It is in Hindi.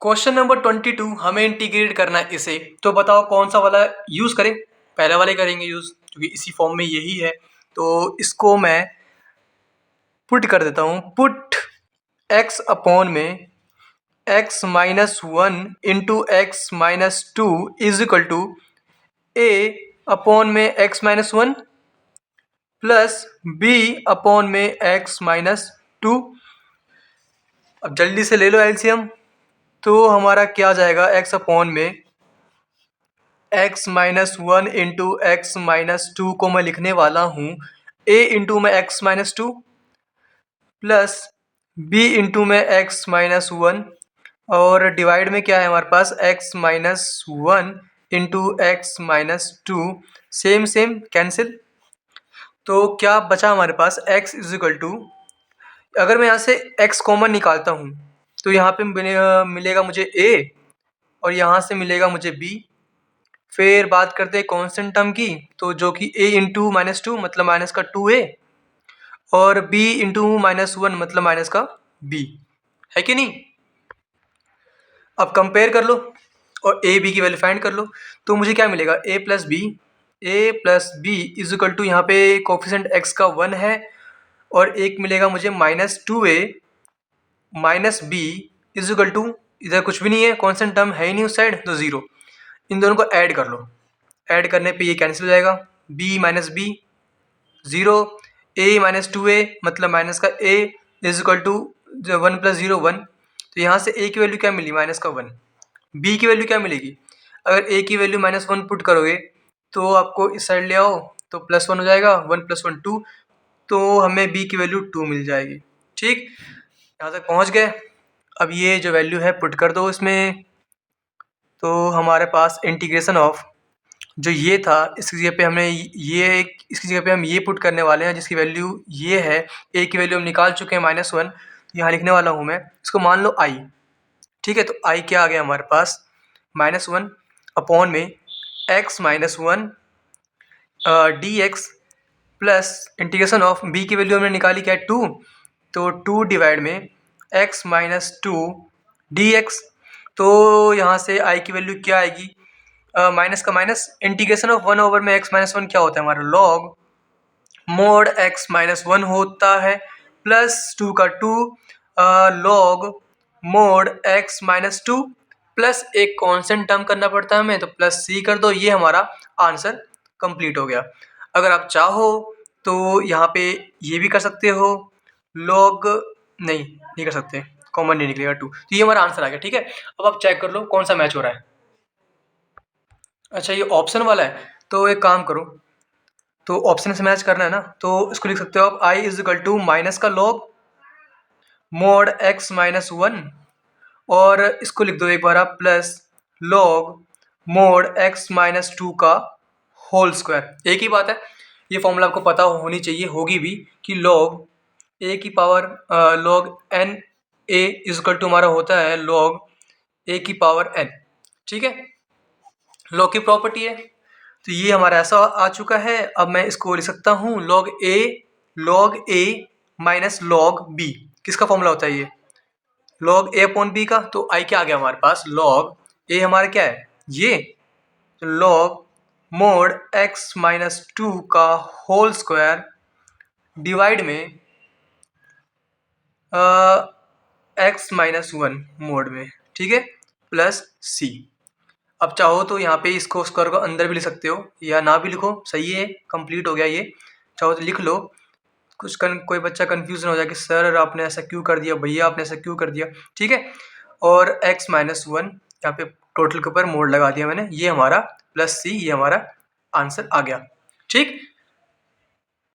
क्वेश्चन नंबर 22 हमें इंटीग्रेट करना है इसे, तो बताओ कौन सा वाला यूज़ करें। पहले वाले करेंगे यूज़, क्योंकि इसी फॉर्म में यही है। तो इसको मैं पुट कर देता हूँ। पुट x अपॉन में x minus one into x minus two is equal to a upon में x minus one plus b upon में x माइनस टू। अब जल्दी से ले लो एलसीएम। तो हमारा क्या जाएगा, x अपॉन में x minus one into x minus to को मैं लिखने वाला हूँ a इंटू में x minus two plus b into में x माइनस वन, और डिवाइड में क्या है हमारे पास x minus one into x minus to, same same cancel. तो क्या बचा हमारे पास x इज इक्वल टू, अगर मैं यहाँ से x कॉमन निकालता हूँ तो यहाँ पे मिलेगा मुझे a और यहाँ से मिलेगा मुझे b। फिर बात करते हैं कांस्टेंट टर्म की, तो जो कि a इंटू माइनस टू मतलब माइनस का टू ए, और b इंटू माइनस वन मतलब माइनस का b, है कि नहीं। अब कंपेयर कर लो और a b की वैल्यू फाइंड कर लो। तो मुझे क्या मिलेगा, a plus b is equal to, यहाँ पे कोफिशिएंट x का वन है और एक मिलेगा मुझे minus two a minus b is equal to, इधर कुछ भी नहीं है, कॉन्स्टेंट टर्म है ही नहीं उस साइड, तो ज़ीरो। इन दोनों को ऐड कर लो, ऐड करने पे ये कैंसिल हो जाएगा, b minus b zero, a minus two a मतलब माइनस का a is equal to one plus zero one. तो यहाँ से a की वैल्यू क्या मिली, माइनस का वन। b की वैल्यू क्या मिलेगी, अगर a की वैल्यू माइनस वन पुट करोगे तो आपको इस साइड ले आओ तो प्लस वन हो जाएगा, वन प्लस वन टू, तो हमें b की वैल्यू टू मिल जाएगी। ठीक, यहाँ तक पहुँच गए। अब ये जो वैल्यू है पुट कर दो इसमें, तो हमारे पास इंटीग्रेशन ऑफ जो ये था इसकी जगह पे हमने ये, इसकी जगह पे हम ये पुट करने वाले हैं जिसकी वैल्यू ये है, a की वैल्यू हम निकाल चुके हैं माइनस वन, यहाँ लिखने वाला हूँ मैं, इसको मान लो i। ठीक है, तो i क्या आ गया हमारे पास, माइनस वन अपॉन में x minus one D x plus integration of b की वैल्यू हमने निकाली क्या है, टू, तो टू डिवाइड में x minus to D x. तो यहाँ से i की वैल्यू क्या आएगी, माइनस का minus, integration of one over में x माइनस वन क्या होता है हमारा, log mod x minus one होता है, प्लस टू का two log mod x minus two, plus एक कांस्टेंट टर्म करना पड़ता है हमें, तो प्लस c कर दो, ये हमारा आंसर कंप्लीट हो गया। अगर आप चाहो तो यहाँ पे ये भी कर सकते हो, लॉग नहीं कर सकते, कॉमन नहीं निकलेगा टू, तो ये हमारा आंसर आ गया। ठीक है, अब आप चेक कर लो कौन सा मैच हो रहा है। अच्छा, ये ऑप्शन वाला है, तो एक काम करो, तो ऑप्शन से मैच करना है ना, तो इसको लिख सकते हो आप, i is equal to minus का log mod x minus one, और इसको लिख दो एक बार आप, plus log mod x minus two का होल स्क्वायर। एक ही बात है, ये फॉर्मूला आपको पता होनी चाहिए, होगी भी, कि लॉग a की power log n a is equal to हमारा होता है लॉग a की पावर n। ठीक है, लॉग की प्रॉपर्टी है, तो ये हमारा ऐसा आ चुका है। अब मैं इसको लिख सकता हूँ लॉग ए माइनस लॉग बी, किसका फॉर्मूला होता है ये, लॉग ए अपॉन बी का। तो आई क्या आ गया हमारे पास, लॉग ए हमारा क्या है ये, log mode x minus two का होल स्क्वायर डिवाइड में एक्स माइनस वन मोड में, ठीक है, प्लस सी। अब चाहो तो यहाँ पे इसको स्क्वायर को अंदर भी लिख सकते हो या ना भी लिखो, सही है, कंप्लीट हो गया ये। चाहो तो लिख लो, कोई बच्चा कन्फ्यूजन हो जाए कि सर आपने ऐसा क्यों कर दिया, भैया आपने ऐसा क्यों कर दिया। ठीक है, और x माइनस वन यहाँ पे टोटल के ऊपर मोड लगा दिया मैंने, ये हमारा प्लस सी, ये हमारा आंसर आ गया। ठीक।